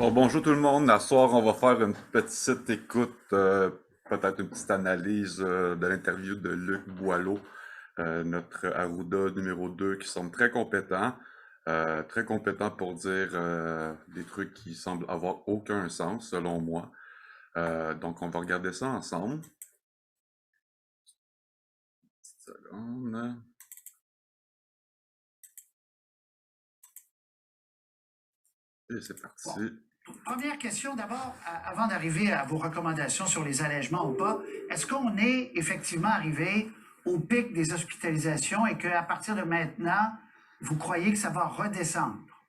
Bon, bonjour tout le monde. À soir, on va faire une petite écoute, peut-être une petite analyse de l'interview de Luc Boileau, notre Arruda numéro 2, qui semble très compétent pour dire des trucs qui semblent avoir aucun sens, selon moi. Donc, on va regarder ça ensemble. Petite seconde. Et c'est parti. Première question d'abord, avant d'arriver à vos recommandations sur les allègements ou pas, est-ce qu'on est effectivement arrivé au pic des hospitalisations et qu'à partir de maintenant, vous croyez que ça va redescendre?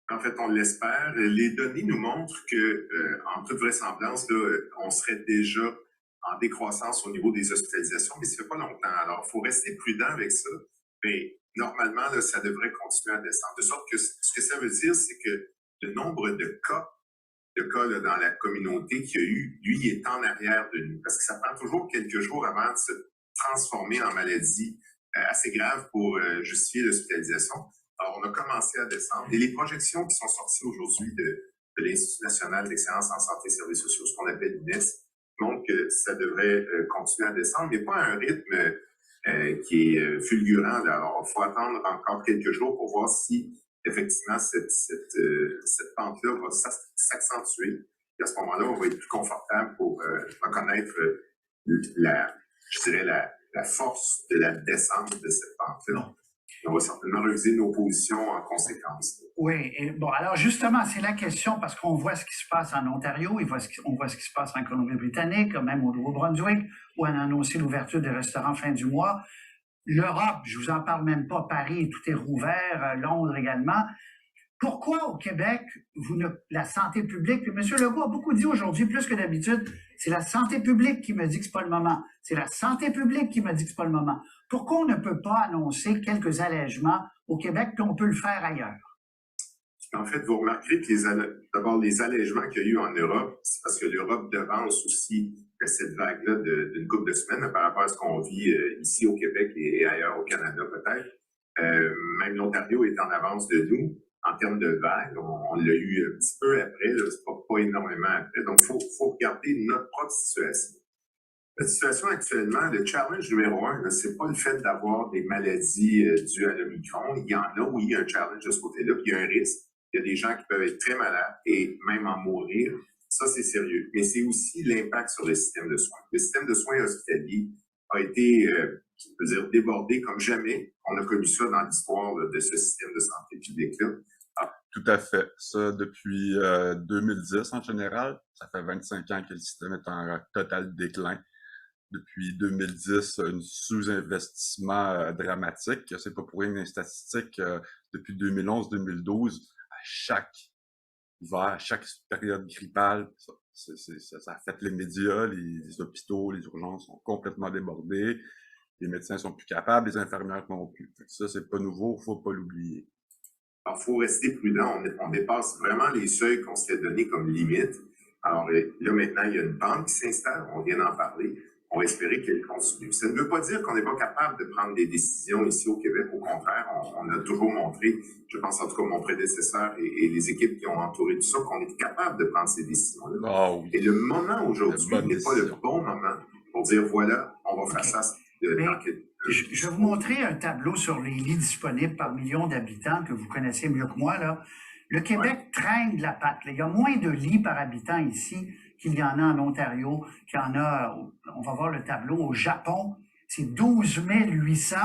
En fait, on l'espère. Les données nous montrent que, en toute vraisemblance, là, on serait déjà en décroissance au niveau des hospitalisations, mais ça fait pas longtemps. Alors, il faut rester prudent avec ça. Mais normalement, là, ça devrait continuer à descendre. De sorte que ce que ça veut dire, c'est que le nombre de cas là, dans la communauté qu'il y a eu, lui, il est en arrière de nous. Parce que ça prend toujours quelques jours avant de se transformer en maladie assez grave pour justifier l'hospitalisation. Alors, on a commencé à descendre. Et les projections qui sont sorties aujourd'hui de l'Institut national d'excellence en santé et services sociaux, ce qu'on appelle l'INES, montrent que ça devrait continuer à descendre, mais pas à un rythme qui est fulgurant. Là. Alors, il faut attendre encore quelques jours pour voir si effectivement cette pente-là va s'accentuer. Et à ce moment-là, on va être plus confortable pour reconnaître la force de la descente de cette pente-là. On va certainement reviser nos positions en conséquence. Oui, et bon, alors justement, c'est la question parce qu'on voit ce qui se passe en Ontario, on voit ce qui se passe en Colombie-Britannique, même au Nouveau-Brunswick, où on a annoncé l'ouverture des restaurants fin du mois. L'Europe, je vous en parle même pas, Paris, tout est rouvert, Londres également. Pourquoi au Québec, la santé publique, puis M. Legault a beaucoup dit aujourd'hui, plus que d'habitude, c'est la santé publique qui me dit que c'est pas le moment. C'est la santé publique qui me dit que c'est pas le moment. Pourquoi on ne peut pas annoncer quelques allègements au Québec, puis on peut le faire ailleurs? En fait, vous remarquerez que d'abord, les allègements qu'il y a eu en Europe, c'est parce que l'Europe devance aussi cette vague-là d'une couple de semaines par rapport à ce qu'on vit ici au Québec et ailleurs au Canada peut-être. Même l'Ontario est en avance de nous en termes de vagues. On l'a eu un petit peu après, c'est pas énormément après. Donc, il faut regarder notre propre situation. La situation actuellement, le challenge numéro 1, c'est pas le fait d'avoir des maladies dues à l'Omicron. Il y en a, oui, un challenge de ce côté-là, puis il y a un risque. Il y a des gens qui peuvent être très malades et même en mourir. Ça, c'est sérieux. Mais c'est aussi l'impact sur le système de soins. Le système de soins hospitalier a été, je veux dire, débordé comme jamais. On a connu ça dans l'histoire de ce système de santé publique-là. Tout à fait. Ça, depuis 2010 en général, ça fait 25 ans que le système est en total déclin. Depuis 2010, un sous-investissement dramatique. C'est pas pour rien les statistiques. Depuis 2011-2012, à chaque hiver, à chaque période grippale, ça affecte les médias, les hôpitaux, les urgences sont complètement débordés. Les médecins sont plus capables, les infirmières non plus. Ça, c'est pas nouveau, faut pas l'oublier. Alors, il faut rester prudent. On dépasse vraiment les seuils qu'on s'était donnés comme limite. Alors là, maintenant, il y a une pente qui s'installe. On vient d'en parler. On va espérer qu'elle continue. Ça ne veut pas dire qu'on n'est pas capable de prendre des décisions ici au Québec. Au contraire, on a toujours montré, je pense en tout cas mon prédécesseur et les équipes qui ont entouré tout ça, qu'on est capable de prendre ces décisions-là. Oh oui. Et le moment aujourd'hui n'est pas le bon moment pour dire, voilà, on va faire ça. Je vais vous montrer un tableau sur les lits disponibles par million d'habitants que vous connaissez mieux que moi, là. Le Québec traîne de la patte. Là. Il y a moins de lits par habitant ici qu'il y en a en Ontario, qu'il y en a, on va voir le tableau, au Japon, c'est 12 800.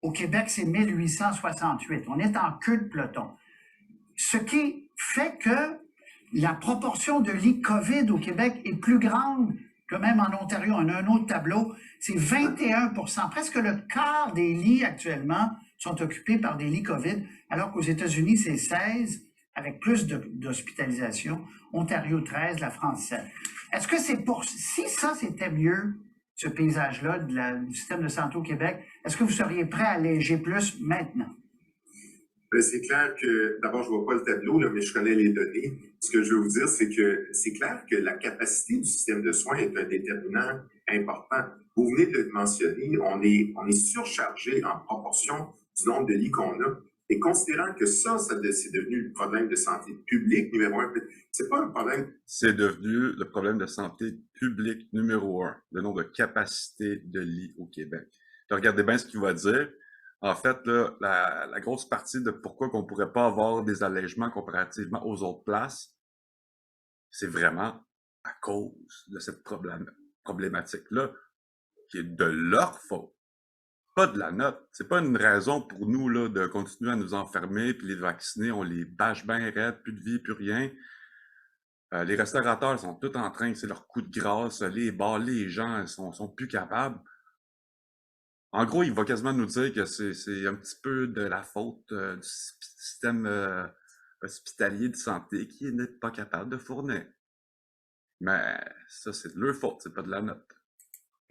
Au Québec, c'est 1868. On est en queue de peloton. Ce qui fait que la proportion de lits COVID au Québec est plus grande que même en Ontario. On a un autre tableau, c'est 21%. Presque le quart des lits actuellement sont occupés par des lits COVID, alors qu'aux États-Unis, c'est 16, avec plus d'hospitalisation. Ontario 13, la France 7. Est-ce que c'est pour... Si ça, c'était mieux, ce paysage-là du système de santé au Québec, est-ce que vous seriez prêt à alléger plus maintenant? C'est clair que, d'abord, je ne vois pas le tableau, là, mais je connais les données. Ce que je veux vous dire, c'est que c'est clair que la capacité du système de soins est un déterminant important. Vous venez de le mentionner, on est surchargé en proportion du nombre de lits qu'on a. Et considérant que c'est devenu le problème de santé publique numéro un, c'est pas un problème. C'est devenu le problème de santé publique numéro un, le nombre de capacités de lits au Québec. Regardez bien ce qu'il va dire. En fait, là, la grosse partie de pourquoi qu'on pourrait pas avoir des allègements comparativement aux autres places, c'est vraiment à cause de cette problématique-là, qui est de leur faute, pas de la nôtre. C'est pas une raison pour nous là, de continuer à nous enfermer, puis les vacciner, on les bâche bien raides, plus de vie, plus rien. Les restaurateurs sont tous en train, c'est leur coup de grâce, les bars, les gens sont plus capables. En gros, il va quasiment nous dire que c'est un petit peu de la faute du système hospitalier de santé qui n'est pas capable de fournir. Mais ça, c'est de leur faute, c'est pas de la nôtre.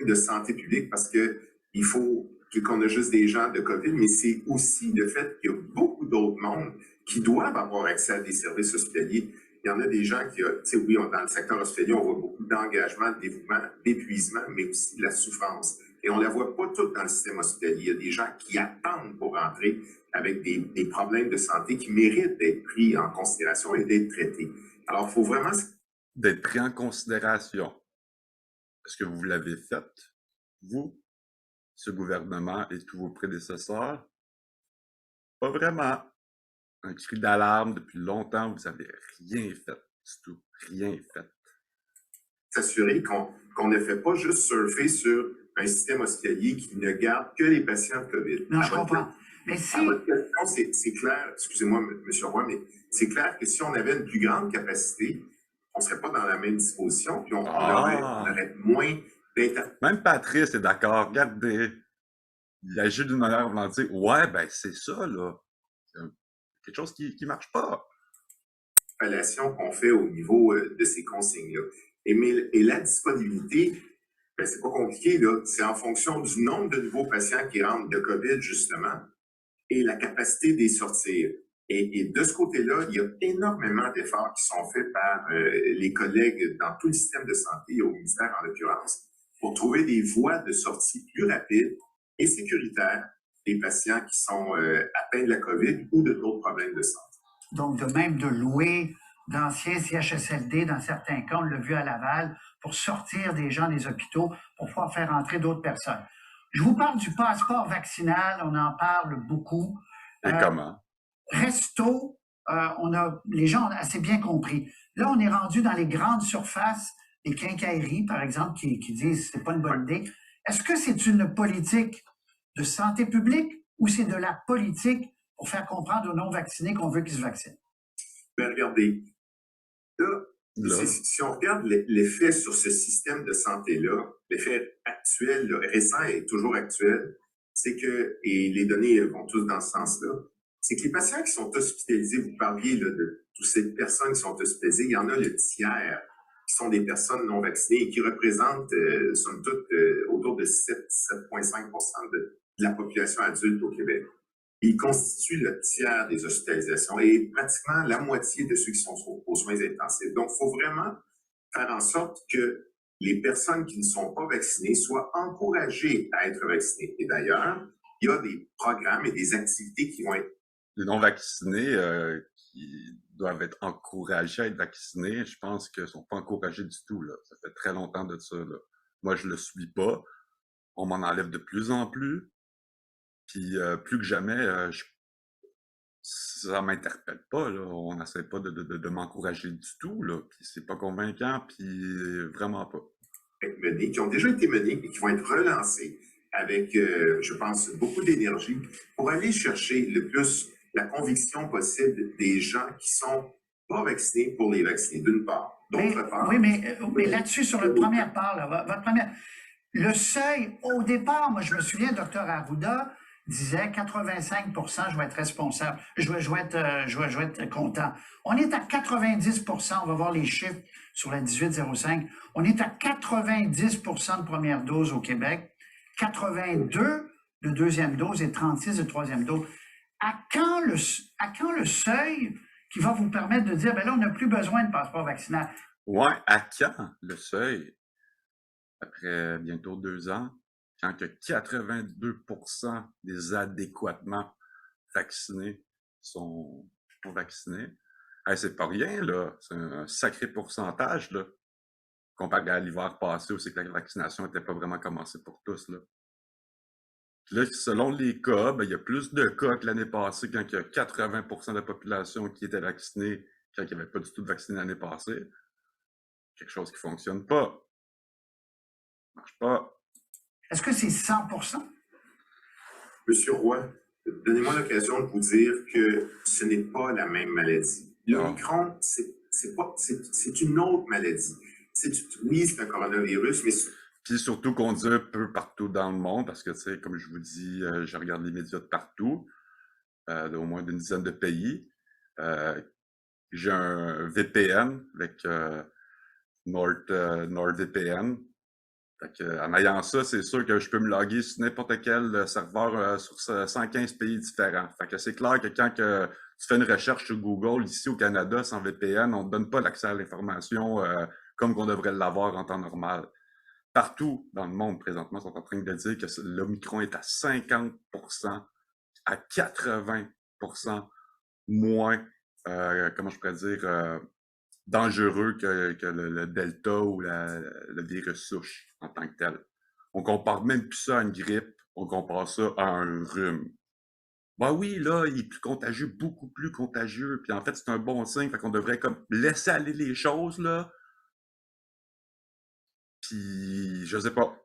De santé publique parce que il faut qu'on a juste des gens de COVID, mais c'est aussi le fait qu'il y a beaucoup d'autres mondes qui doivent avoir accès à des services hospitaliers. Il y en a des gens qui, tu sais, oui, dans le secteur hospitalier, on voit beaucoup d'engagement, de dévouement, d'épuisement, mais aussi de la souffrance. Et on ne la voit pas toute dans le système hospitalier. Il y a des gens qui attendent pour rentrer avec des problèmes de santé qui méritent d'être pris en considération et d'être traités. Alors, il faut vraiment... D'être pris en considération. Est-ce que vous l'avez fait, vous, ce gouvernement et tous vos prédécesseurs? Pas vraiment. Un cri d'alarme depuis longtemps, vous n'avez rien fait du tout. Rien fait. S'assurer qu'on ne fait pas juste surfer sur un système hospitalier qui ne garde que les patients de COVID. Non, je comprends. Mais si... votre question, c'est clair, excusez-moi, M. Roy, mais c'est clair que si on avait une plus grande capacité, on ne serait pas dans la même disposition, puis on aurait moins d'intervention. Même Patrice est d'accord. Regardez, il agit d'une manière voulant dire, ouais, ben c'est ça, là. C'est quelque chose qui marche pas. Qu'on fait au niveau de ces consignes-là. Et la disponibilité, ben, c'est pas compliqué, là. C'est en fonction du nombre de nouveaux patients qui rentrent de COVID, justement, et la capacité d'y sortir. Et de ce côté-là, il y a énormément d'efforts qui sont faits par les collègues dans tout le système de santé, au ministère en l'occurrence, pour trouver des voies de sortie plus rapides et sécuritaires des patients qui sont atteints de la COVID ou de d'autres problèmes de santé. Donc, de même de louer d'anciens CHSLD, dans certains cas, on l'a vu à Laval, pour sortir des gens des hôpitaux, pour pouvoir faire entrer d'autres personnes. Je vous parle du passeport vaccinal, on en parle beaucoup. Et comment? Resto, les gens ont assez bien compris. Là, on est rendu dans les grandes surfaces, les quincailleries, par exemple, qui disent que ce n'est pas une bonne idée. Est-ce que c'est une politique de santé publique ou c'est de la politique pour faire comprendre aux non-vaccinés qu'on veut qu'ils se vaccinent? Ben, regardez, là. Si on regarde l'effet sur ce système de santé-là, l'effet actuel, récent et toujours actuel, c'est que, et les données vont tous dans ce sens-là, c'est que les patients qui sont hospitalisés, vous parliez là, de toutes ces personnes qui sont hospitalisées, il y en a le tiers qui sont des personnes non vaccinées et qui représentent, somme toute, autour de 7,5% de la population adulte au Québec. Ils constituent le tiers des hospitalisations et pratiquement la moitié de ceux qui sont aux soins intensifs. Donc, il faut vraiment faire en sorte que les personnes qui ne sont pas vaccinées soient encouragées à être vaccinées. Et d'ailleurs, il y a des programmes et des activités qui vont être... Les non-vaccinés qui doivent être encouragés à être vaccinés, je pense qu'ils ne sont pas encouragés du tout, là. Ça fait très longtemps de ça, là. Moi, je ne le suis pas. On m'en enlève de plus en plus. Puis plus que jamais, ça m'interpelle pas, là. On n'essaie pas de m'encourager du tout, là. Puis c'est pas convaincant, puis vraiment pas. Menées, qui ont déjà été menées et qui vont être relancées avec, je pense, beaucoup d'énergie pour aller chercher le plus la conviction possible des gens qui sont pas vaccinés pour les vacciner, d'une part. D'autre part... Oui, mais là-dessus, sur la première part, là, votre première... Le seuil, au départ, moi, je me souviens, Dr Arruda disait 85 % je vais être responsable, je vais être content. On est à 90 %, on va voir les chiffres sur la 1805, on est à 90 % de première dose au Québec, 82 de deuxième dose et 36 de troisième dose. À quand le seuil qui va vous permettre de dire, ben là, on n'a plus besoin de passeport vaccinal? Ouais, à quand le seuil? Après bientôt 2 ans, quand que 82 % des adéquatement vaccinés sont vaccinés. Hey, c'est pas rien, là. C'est un sacré pourcentage, là, comparé à l'hiver passé où c'est que la vaccination n'était pas vraiment commencée pour tous, là. Puis là, selon les cas, ben, il y a plus de cas que l'année passée quand il y a 80% de la population qui était vaccinée quand il n'y avait pas du tout de vacciné l'année passée. Quelque chose qui ne fonctionne pas. Ça marche pas. Est-ce que c'est 100%? Monsieur Roy, donnez-moi l'occasion de vous dire que ce n'est pas la même maladie. L'Omicron, c'est une autre maladie. Oui, c'est un coronavirus, mais puis surtout qu'on dit un peu partout dans le monde, parce que, tu sais, comme je vous dis, je regarde les médias de partout, d'au moins d'une dizaine de pays. J'ai un VPN avec NordVPN. Fait que, en ayant ça, c'est sûr que je peux me loguer sur n'importe quel serveur sur 115 pays différents. Fait que c'est clair que quand tu fais une recherche sur Google, ici au Canada, sans VPN, on ne te donne pas l'accès à l'information comme qu'on devrait l'avoir en temps normal. Partout dans le monde, présentement, sont en train de dire que l'Omicron est à 50%, à 80% moins, comment je pourrais dire, dangereux que le Delta ou le virus souche en tant que tel. On compare même plus ça à une grippe, on compare ça à un rhume. Ben oui, là, il est plus contagieux, beaucoup plus contagieux. Puis en fait, c'est un bon signe, fait qu'on devrait comme laisser aller les choses, là. Puis je sais pas.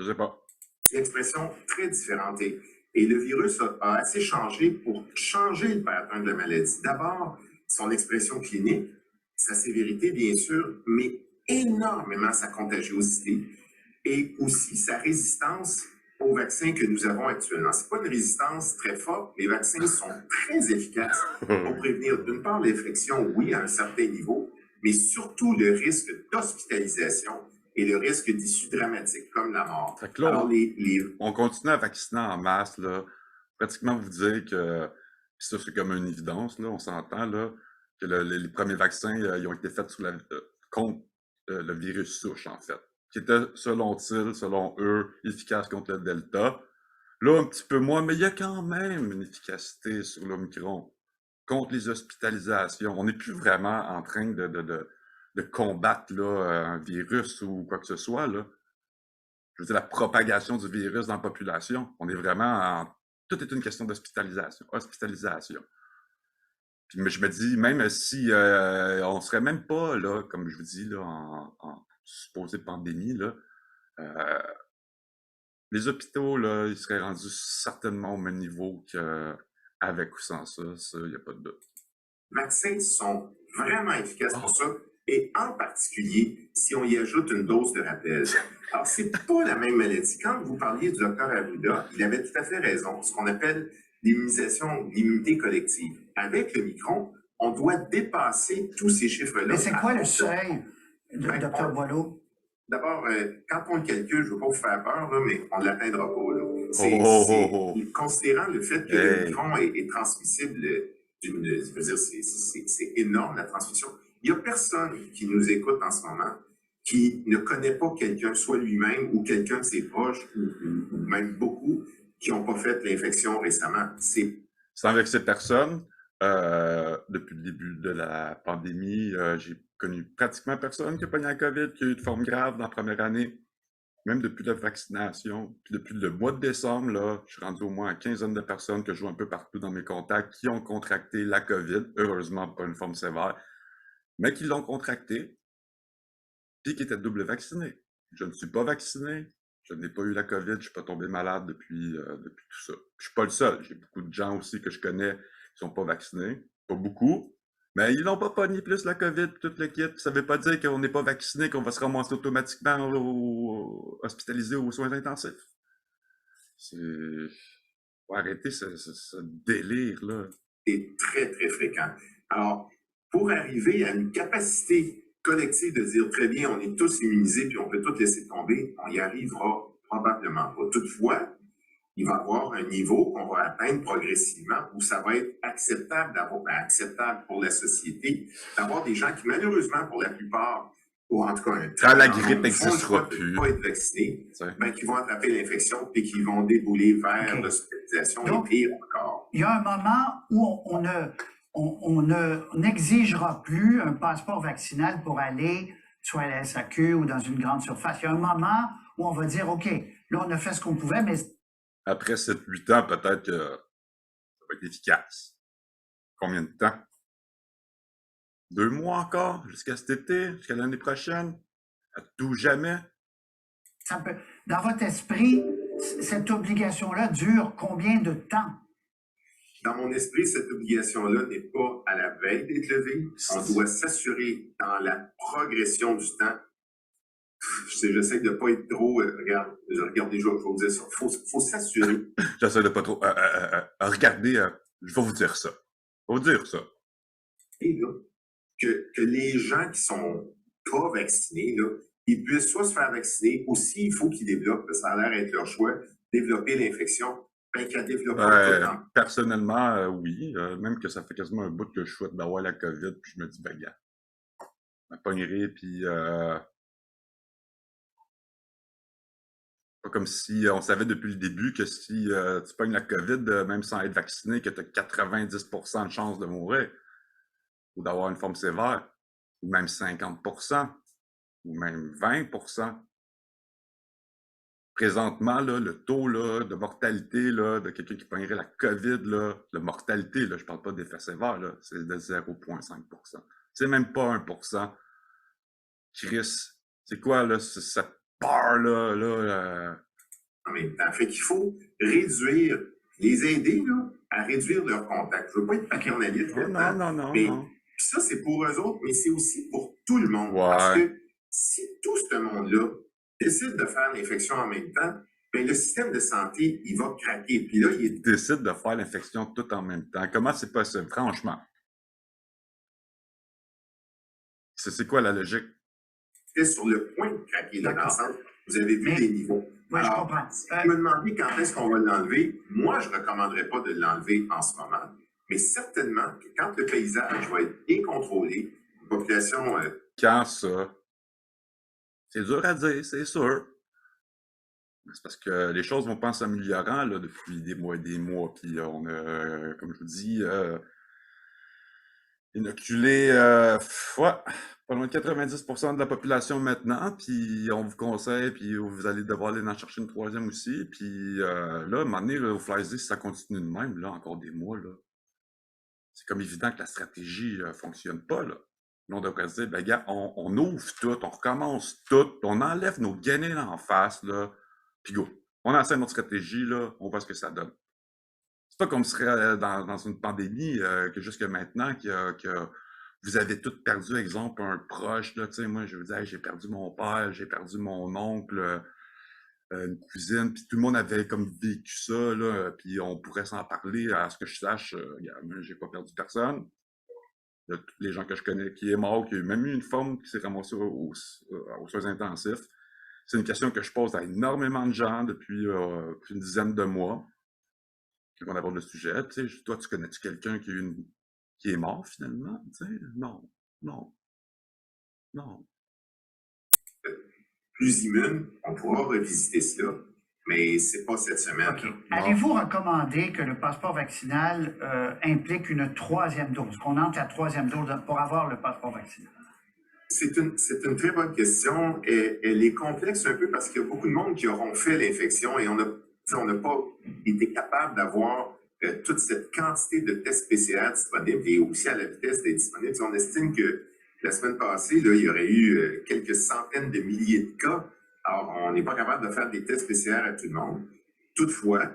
Je sais pas. C'est une expression très différente. Et le virus a assez changé pour changer le pattern de la maladie. D'abord, son expression clinique, sa sévérité, bien sûr, mais énormément sa contagiosité et aussi sa résistance aux vaccins que nous avons actuellement. Ce n'est pas une résistance très forte. Les vaccins sont très efficaces pour prévenir, d'une part, l'infection, oui, à un certain niveau, mais surtout le risque d'hospitalisation et le risque d'issue dramatique, comme la mort. Fait que là, alors, on continue à vacciner en masse, là. Pratiquement vous dire que, ça c'est comme une évidence, là, on s'entend, là, que les premiers vaccins, ils ont été faits contre le virus souche, en fait, qui était, selon eux, efficace contre le Delta. Là, un petit peu moins, mais il y a quand même une efficacité sur l'Omicron contre les hospitalisations. On n'est plus vraiment en train de combattre là, un virus ou quoi que ce soit, là. Je veux dire, la propagation du virus dans la population. On est vraiment en... Tout est une question d'hospitalisation. Hospitalisation. Puis je me dis, même si on serait même pas, là, comme je vous dis, là, en supposée pandémie, là, les hôpitaux, là, ils seraient rendus certainement au même niveau qu'avec ou sans ça. Ça, il n'y a pas de doute. Les vaccins sont vraiment efficaces pour ça. Et en particulier, si on y ajoute une dose de rappel. Alors, c'est pas la même maladie. Quand vous parliez du docteur Arruda, il avait tout à fait raison. Ce qu'on appelle l'immunisation, l'immunité collective. Avec le Micron, on doit dépasser tous ces chiffres-là. Mais c'est quoi le seuil, docteur Boileau? D'abord, quand on le calcule, je ne veux pas vous faire peur, là, mais on ne l'atteindra pas. Considérant le fait que le Micron est transmissible je veux dire, c'est énorme la transmission. Il n'y a personne qui nous écoute en ce moment qui ne connaît pas quelqu'un, soit lui-même ou quelqu'un de ses proches, ou même beaucoup, qui n'ont pas fait l'infection récemment. Sans avec ces personnes, depuis le début de la pandémie, j'ai connu pratiquement personne qui a pogné la COVID, qui a eu de forme grave dans la première année. Même depuis la vaccination, puis depuis le mois de décembre, là, je suis rendu au moins à 15 de personnes que je vois un peu partout dans mes contacts qui ont contracté la COVID, heureusement pas une forme sévère, mais qui l'ont contracté, puis qui étaient double vaccinés. Je ne suis pas vacciné, je n'ai pas eu la COVID, je ne suis pas tombé malade depuis tout ça. Je ne suis pas le seul, j'ai beaucoup de gens aussi que je connais qui ne sont pas vaccinés, pas beaucoup, mais ils n'ont pas pogné plus la COVID, tout le kit. Ça ne veut pas dire qu'on n'est pas vacciné, qu'on va se ramasser automatiquement hospitalisé aux soins intensifs. Faut arrêter ce délire-là. C'est très, très fréquent. Alors, pour arriver à une capacité collective de dire très bien, on est tous immunisés puis on peut tout laisser tomber, on y arrivera probablement pas. Toutefois, il va y avoir un niveau qu'on va atteindre progressivement où ça va être acceptable pour la société, d'avoir des gens qui, malheureusement, pour la plupart, ou en tout cas un Quand très la grand grippe nombre, font le choix n'existera de plus, ne pas être vaccinés, tu sais. ben, qui vont attraper l'infection et qui vont débouler vers OK. l'hospitalisation et Donc, pire encore. il y a un moment où on n'exigera plus un passeport vaccinal pour aller soit à la SAQ ou dans une grande surface. Il y a un moment où on va dire, OK, là, on a fait ce qu'on pouvait, mais Après 7-8 ans, peut-être que ça va être efficace. Combien de temps? 2 mois encore? Jusqu'à cet été? Jusqu'à l'année prochaine? À tout jamais? ça peut, dans votre esprit, cette obligation-là dure combien de temps? Dans mon esprit, cette obligation-là n'est pas à la veille d'être levée. On doit s'assurer dans la progression du temps. J'essaie de ne pas être trop. Regarde, je regarde déjà, je vais vous dire ça. Faut s'assurer. J'essaie de pas trop. Regardez, je vais vous dire ça. Je vais vous dire ça. Et là, que les gens qui sont pas vaccinés, là, ils puissent soit se faire vacciner, ou s'il faut qu'ils développent, ça a l'air d'être leur choix, développer l'infection, ben qu'ils la développent tout en. Personnellement, oui. Même que ça fait quasiment un bout que je souhaite d'avoir la COVID, puis je me dis, ben, gars, je me pognerai, puis pas comme si on savait depuis le début que si tu pognes la COVID, même sans être vacciné, que tu as 90% de chances de mourir, ou d'avoir une forme sévère, ou même 50%, ou même 20%. Présentement, là, le taux là, de mortalité là, de quelqu'un qui pognerait la COVID, là, de mortalité, là, je parle pas d'effet sévère, là, c'est de 0,5%. C'est même pas 1%. Chris, c'est quoi, là, cette peur-là, En même temps, fait qu'il faut réduire, les aider là, à réduire leurs contacts. Je veux pas être paternaliste là-dedans, mais puis ça, c'est pour eux autres, mais c'est aussi pour tout le monde. Ouais. Parce que si tout ce monde-là décide de faire l'infection en même temps, ben le système de santé, il va craquer. Puis là, il décide de faire l'infection tout en même temps. Comment c'est possible, franchement? C'est quoi la logique? est sur le point de craquer là, dans le sens, vous avez vu les niveaux. Oui, je Alors, comprends. si vous me demandez quand est-ce qu'on va l'enlever, moi, je ne recommanderais pas de l'enlever en ce moment. Mais certainement que quand le paysage va être bien contrôlé, une population. Quand ça? C'est dur à dire, c'est sûr. C'est parce que les choses vont pas en s'améliorant là, depuis des mois et des mois. Puis on a, comme je vous dis, inoculé ouais, pas loin de 90% de la population maintenant. Puis on vous conseille, puis vous allez devoir aller en chercher une troisième aussi. Puis là, à un moment donné, là, au Fly-Z, si ça continue de même, là, encore des mois, là, c'est comme évident que la stratégie fonctionne pas. Là. On devrait se dire, ben gars, on ouvre tout, on recommence tout, on enlève nos guenilles en face, là, puis go. On enseigne notre stratégie, là, on voit ce que ça donne. C'est pas comme ce serait dans une pandémie que jusque maintenant, que vous avez tout perdu, exemple, un proche, là, tu sais, moi, je vous dis, hey, j'ai perdu mon père, j'ai perdu mon oncle, une cousine, puis tout le monde avait comme vécu ça, là, puis on pourrait s'en parler, à ce que je sache, moi, j'ai pas perdu personne. De tous les gens que je connais qui est mort, qui a même eu une forme qui s'est ramassée aux soins intensifs. C'est une question que je pose à énormément de gens depuis une dizaine de mois qui vont avoir le sujet. Tu sais, toi, tu connais-tu quelqu'un qui est mort finalement? Tu sais, non, non, non. Plus immune, on pourra revisiter cela, mais c'est pas cette semaine. OK. Allez-vous recommander que le passeport vaccinal implique une troisième dose, qu'on entre la troisième dose pour avoir le passeport vaccinal? C'est une très bonne question. Elle est complexe un peu parce qu'il y a beaucoup de monde qui auront fait l'infection et on n'a pas été capable d'avoir toute cette quantité de tests PCR disponibles et aussi à la vitesse d'être disponibles. On estime que la semaine passée, là, il y aurait eu quelques centaines de milliers de cas. Alors, on n'est pas capable de faire des tests PCR à tout le monde. Toutefois,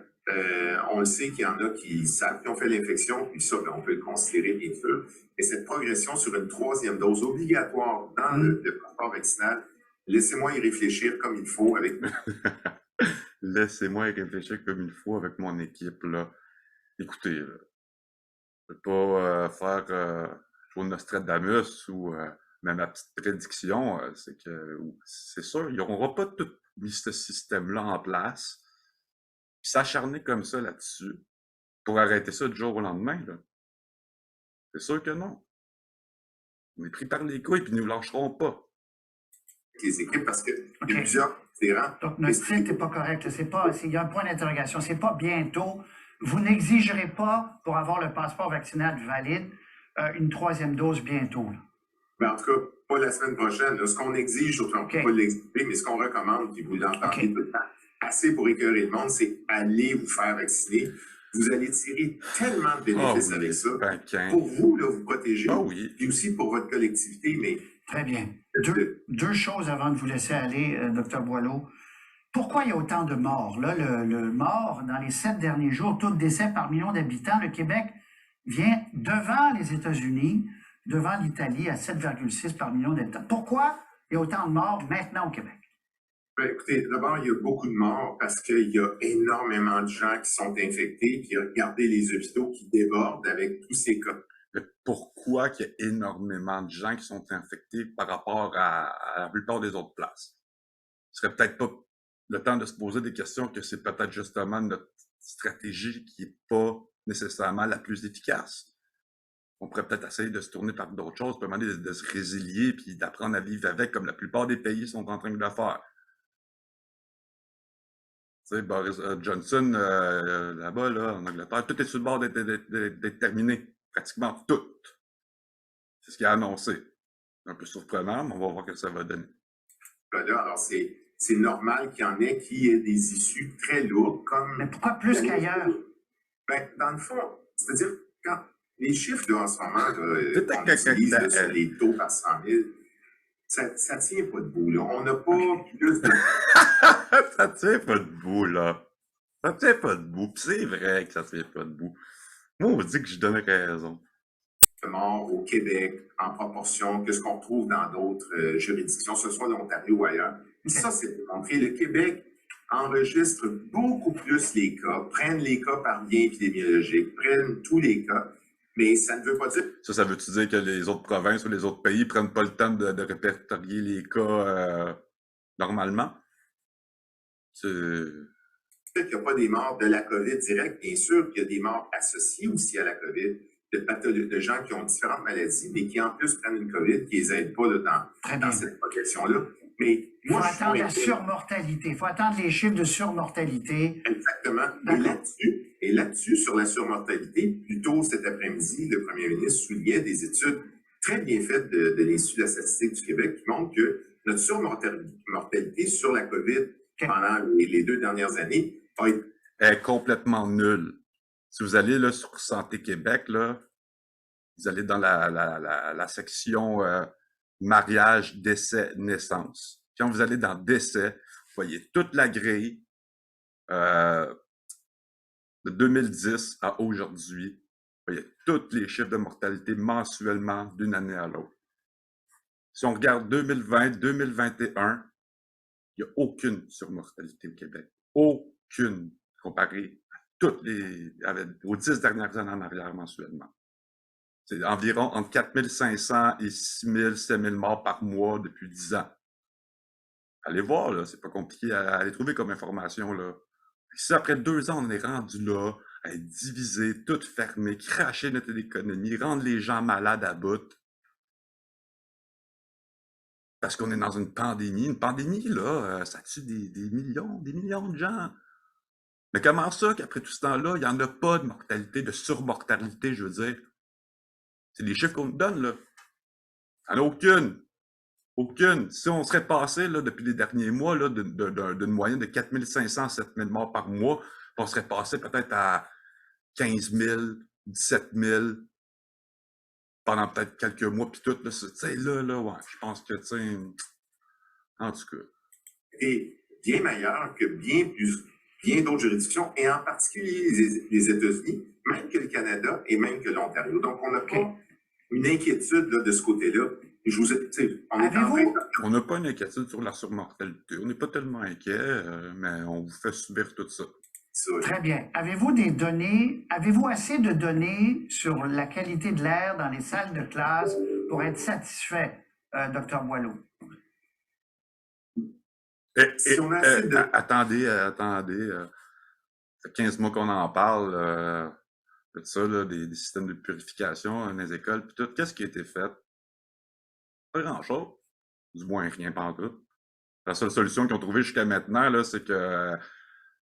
on le sait qu'il y en a qui savent qu'ils ont fait l'infection, puis ça, ben, on peut le considérer bien sûr. Et cette progression sur une troisième dose obligatoire dans le passeport vaccinal, laissez-moi y réfléchir comme il faut avec. Laissez-moi y réfléchir comme il faut avec mon équipe, là. Écoutez, là, je ne peux pas faire jouer Nostradamus ou mais ma petite prédiction, c'est que c'est sûr, ils n'auront pas tout mis ce système-là en place, puis s'acharner comme ça là-dessus pour arrêter ça du jour au lendemain. Là. C'est sûr que non. On est pris par les couilles, puis ils ne nous lâcheront pas. les équipes parce qu'il y a OK. plusieurs terrains. Donc, notre titre n'est pas correct. Il y a un point d'interrogation. C'est pas bientôt. Vous n'exigerez pas, pour avoir le passeport vaccinal valide, une troisième dose bientôt. Là. Ben, en tout cas, pas la semaine prochaine. Là, ce qu'on exige, on ne peut pas l'exiger, mais ce qu'on recommande, puis vous l'entendez tout le temps, assez pour écœurer le monde, c'est allez vous faire vacciner. Vous allez tirer tellement de bénéfices avec ça. Pour vous, là, vous protéger, puis aussi pour votre collectivité. Mais très bien. Deux choses avant de vous laisser aller, Dr Boileau. Pourquoi il y a autant de morts? Là, le mort, dans les 7 derniers jours, taux de décès par million d'habitants, le Québec vient devant les États-Unis, devant l'Italie à 7,6 par million d'habitants. Pourquoi il y a autant de morts maintenant au Québec? Ben, écoutez, d'abord, il y a beaucoup de morts parce qu'il y a énormément de gens qui sont infectés, puis regardez les hôpitaux qui débordent avec tous ces cas. Mais pourquoi il y a énormément de gens qui sont infectés par rapport à la plupart des autres places? Ce serait peut-être pas le temps de se poser des questions que c'est peut-être justement notre stratégie qui n'est pas nécessairement la plus efficace. On pourrait peut-être essayer de se tourner par d'autres choses, puis demander de se résilier puis d'apprendre à vivre avec, comme la plupart des pays sont en train de le faire. Tu sais, Boris Johnson, là-bas, là, en Angleterre, tout est sur le bord d'être terminé. Pratiquement tout. C'est ce qu'il a annoncé. Un peu surprenant, mais on va voir ce que ça va donner. Ben là, alors c'est normal qu'il y en ait qui aient des issues très lourdes comme... Mais pourquoi plus qu'ailleurs? Ben, dans le fond, c'est-à-dire, quand les chiffres, là, en ce moment, là, on utilise là, sur les taux par 100 000, ça tient pas debout, là. On n'a pas plus de... Ça tient pas debout, là. Ça tient pas debout. Puis c'est vrai que ça tient pas debout. Moi, on me dit que je donne raison. Morts au Québec en proportion que ce qu'on trouve dans d'autres juridictions, que ce soit l'Ontario ou ailleurs. Et ça, c'est démontré. Le Québec enregistre beaucoup plus les cas, prennent les cas par lien épidémiologique, prennent tous les cas, mais ça ne veut pas dire... Ça veut-tu dire que les autres provinces ou les autres pays prennent pas le temps de répertorier les cas normalement? Peut-être qu'il n'y a pas des morts de la COVID direct, bien sûr qu'il y a des morts associées aussi à la COVID, de gens qui ont différentes maladies, mais qui en plus prennent une COVID, qui ne les aident pas là, dans cette progression-là. Mais il faut attendre la surmortalité. Il faut attendre les chiffres de surmortalité. Exactement. Et là-dessus, sur la surmortalité, plus tôt cet après-midi, le premier ministre soulignait des études très bien faites de l'Institut de la statistique du Québec qui montrent que notre surmortalité sur la COVID pendant les 2 dernières années est complètement nulle. Si vous allez là, sur Santé Québec, là, vous allez dans la section mariage, décès, naissance. Quand vous allez dans décès, vous voyez toute la grille de 2010 à aujourd'hui. Vous voyez tous les chiffres de mortalité mensuellement d'une année à l'autre. Si on regarde 2020, 2021, il n'y a aucune surmortalité au Québec. Aucune comparée à aux 10 dernières années en arrière mensuellement. C'est environ entre 4500 et 6000, 7000 morts par mois depuis 10 ans. Allez voir, là, c'est pas compliqué à aller trouver comme information, là. Si après 2 ans, on est rendu là, à être divisé, tout fermé, cracher notre économie, rendre les gens malades à bout, parce qu'on est dans une pandémie. Une pandémie, là, ça tue des millions de gens. Mais comment ça qu'après tout ce temps-là, il n'y en a pas de mortalité, de surmortalité, je veux dire? C'est les chiffres qu'on nous donne, là. Il n'y en a aucune. Aucune. Si on serait passé, là, depuis les derniers mois, là, d'une moyenne de 4500, 7000 morts par mois, on serait passé peut-être à 15 000, 17 000 pendant peut-être quelques mois, puis tout, là, tu sais, là, ouais, je pense que, tu sais, en tout cas. Et bien meilleur que bien d'autres juridictions, et en particulier les États-Unis, même que le Canada et même que l'Ontario. Donc, on n'a pas une inquiétude là, de ce côté-là. On n'a pas une inquiétude sur la surmortalité. On n'est pas tellement inquiet, mais on vous fait subir tout ça. Très bien. Avez-vous des données, avez-vous assez de données sur la qualité de l'air dans les salles de classe pour être satisfait, Dr Boileau? Attendez. Ça fait 15 mois qu'on en parle, de ça, là, des systèmes de purification dans les écoles, puis tout. Qu'est-ce qui a été fait? Pas grand-chose. Du moins, rien pas tout. La seule solution qu'ils ont trouvée jusqu'à maintenant, là, c'est que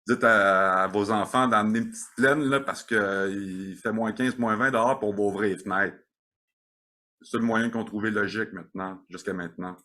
dites à vos enfants d'emmener une petite laine là, parce qu'il fait moins 15, moins 20 dehors pour ouvrir les fenêtres. C'est le moyen qu'on trouvait logique maintenant, jusqu'à maintenant.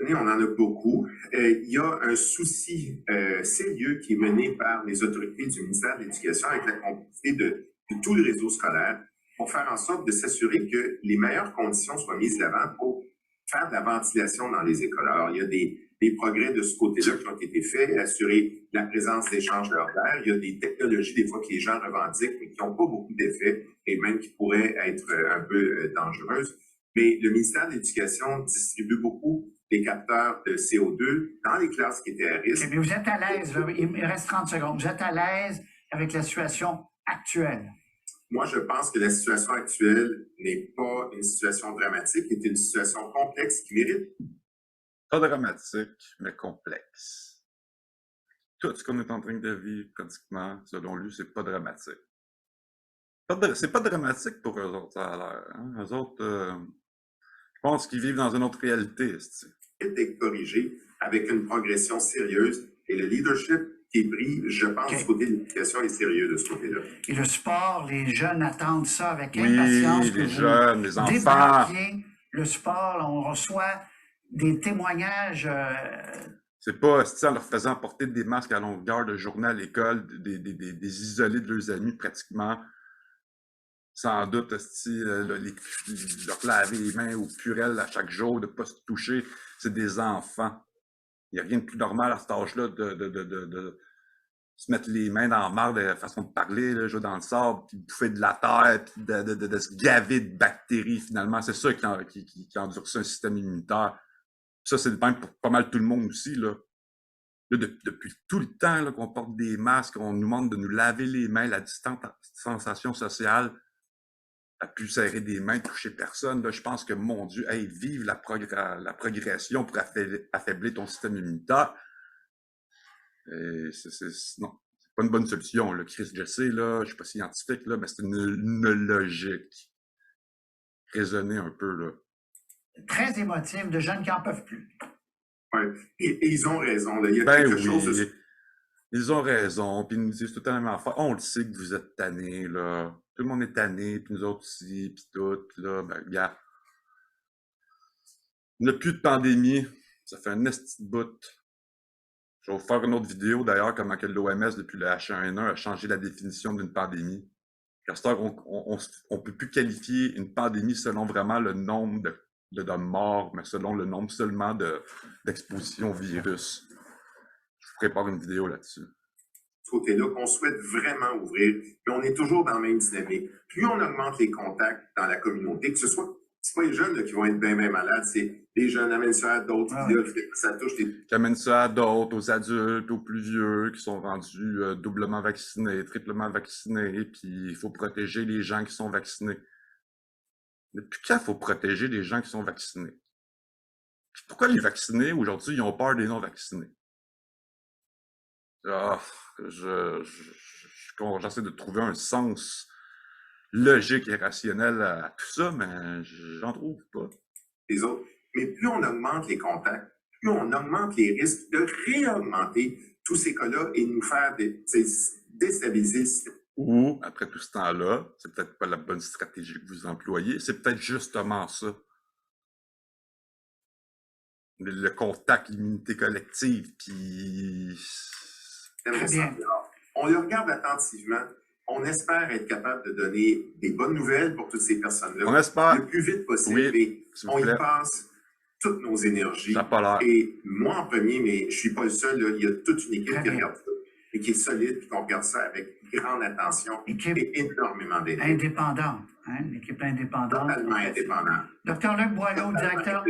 On en a beaucoup. Il y a un souci sérieux qui est mené par les autorités du ministère de l'Éducation avec la complicité de tout le réseau scolaire pour faire en sorte de s'assurer que les meilleures conditions soient mises de l'avant pour faire de la ventilation dans les écoles. Alors, il y a des progrès de ce côté-là qui ont été faits, assurer la présence d'échanges d'air. Il y a des technologies, des fois, que les gens revendiquent, mais qui n'ont pas beaucoup d'effets et même qui pourraient être un peu dangereuses. Mais le ministère de l'Éducation distribue beaucoup des capteurs de CO2 dans les classes qui étaient à risque. Mais vous êtes à l'aise, là. Il me reste 30 secondes. Vous êtes à l'aise avec la situation actuelle? Moi, je pense que la situation actuelle n'est pas une situation dramatique, c'est une situation complexe qui mérite. Pas dramatique, mais complexe. Tout ce qu'on est en train de vivre pratiquement, selon lui, c'est pas dramatique. C'est pas dramatique pour eux autres, ça a l'air. Hein? Eux autres, je pense qu'ils vivent dans une autre réalité. Être corrigé avec une progression sérieuse et le leadership qui est pris, je pense, du côté de l'éducation est sérieux de ce côté-là. Et le sport, les jeunes attendent ça avec impatience. Oui, les jeunes, les enfants. Le sport, là, on reçoit des témoignages. C'est pas en leur faisant porter des masques à longueur de journée à l'école, des isolés de leurs amis pratiquement. Sans doute, leur laver les mains au purel à chaque jour, de ne pas se toucher. C'est des enfants. Il n'y a rien de plus normal à cet âge-là de se mettre les mains dans la marde de façon de parler, là, jouer dans le sable, puis bouffer de la terre, puis de se gaver de bactéries, finalement. C'est ça qui endurcit un système immunitaire. Ça, c'est le même pour pas mal tout le monde aussi, là. Là, depuis tout le temps qu'on porte des masques, on nous demande de nous laver les mains, la distanciation sociale, à plus serrer des mains, toucher personne. Là, je pense que, mon Dieu, hey, vive la progression pour affaiblir ton système immunitaire. Non, c'est pas une bonne solution. Là. Chris, je sais, là, je suis pas scientifique, là, mais c'est une logique. Raisonner un peu, là. Très émotif, de jeunes qui n'en peuvent plus. Oui, et ils ont raison. Là. Il y a quelque chose de... Ils ont raison, puis ils nous disent tout le temps la même affaire. On le sait que vous êtes tannés, là. Tout le monde est tanné, puis nous autres aussi, puis tout, puis là, ben, regarde. Il n'y a plus de pandémie. Ça fait un esti de bout. Je vais vous faire une autre vidéo, d'ailleurs, comment que l'OMS, depuis le H1N1, a changé la définition d'une pandémie. À cette heure, on ne peut plus qualifier une pandémie selon vraiment le nombre de morts, mais selon le nombre seulement d'expositions au virus. Je vous prépare une vidéo là-dessus. Côté-là qu'on souhaite vraiment ouvrir, mais on est toujours dans la même dynamique. Plus on augmente les contacts dans la communauté, que ce soit, c'est pas les jeunes là, qui vont être bien malades, c'est les jeunes amènent ça à d'autres, ça touche des... Qui amènent ça à d'autres, aux adultes, aux plus vieux, qui sont rendus doublement vaccinés, triplement vaccinés, puis il faut protéger les gens qui sont vaccinés. Depuis quand il faut protéger les gens qui sont vaccinés? Puis pourquoi les vaccinés, aujourd'hui, ils ont peur des non-vaccinés? J'essaie de trouver un sens logique et rationnel à tout ça, mais j'en trouve pas. Les autres. Mais plus on augmente les contacts, plus on augmente les risques de réaugmenter tous ces cas-là et nous faire déstabiliser le système. Ou, après tout ce temps-là, c'est peut-être pas la bonne stratégie que vous employez, c'est peut-être justement ça. Le contact, l'immunité collective, puis... On le regarde attentivement. On espère être capable de donner des bonnes nouvelles pour toutes ces personnes-là. On espère. Le plus vite possible. Oui, on y passe toutes nos énergies. Ça n'a pas l'air. Et moi en premier, mais je ne suis pas le seul. Là, il y a toute une équipe qui regarde ça et qui est solide, puis qu'on regarde ça avec grande attention et énormément d'énergie. Indépendante. Hein? Une équipe indépendante. Totalement indépendante. Dr Luc Boileau, directeur...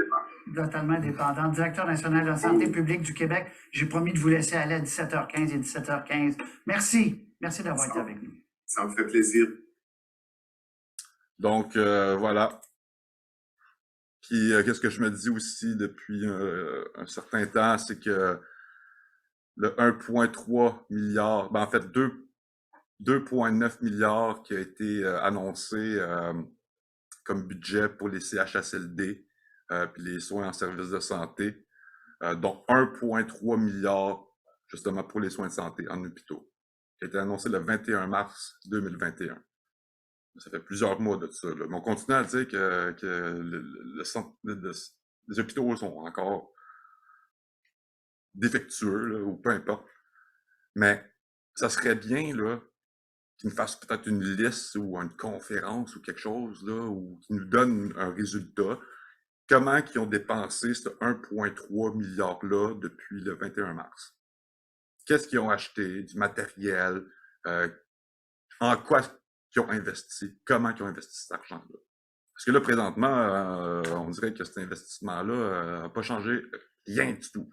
Totalement indépendant, directeur national de la santé publique du Québec. J'ai promis de vous laisser aller à 17h15 et 17h15. Merci. Merci d'avoir été avec nous. Ça me fait plaisir. Donc, voilà. Puis, qu'est-ce que je me dis aussi depuis un certain temps, c'est que le 1,3 milliard, ben en fait 2,9 milliards qui a été annoncé comme budget pour les CHSLD, puis les soins en services de santé. dont 1,3 milliard justement pour les soins de santé en hôpitaux, qui a été annoncé le 21 mars 2021. Ça fait plusieurs mois de ça. Là. Mais on continue à dire que le centre, les hôpitaux sont encore défectueux, là, ou peu importe. Mais ça serait bien là, qu'ils nous fassent peut-être une liste ou une conférence ou quelque chose, là, ou qu'ils nous donnent un résultat. Comment ils ont dépensé ce 1,3 milliard-là depuis le 21 mars? Qu'est-ce qu'ils ont acheté? Du matériel? En quoi ils ont investi? Comment ils ont investi cet argent-là? Parce que là, présentement, on dirait que cet investissement-là n'a pas changé rien du tout.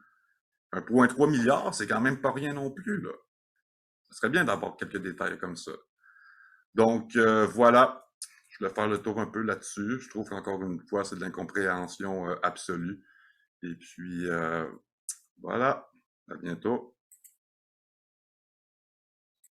1,3 milliard, c'est quand même pas rien non plus, là. Ce serait bien d'avoir quelques détails comme ça. Donc, voilà. Je voulais faire le tour un peu là-dessus. Je trouve qu'encore une fois, c'est de l'incompréhension absolue. Et puis, voilà. À bientôt.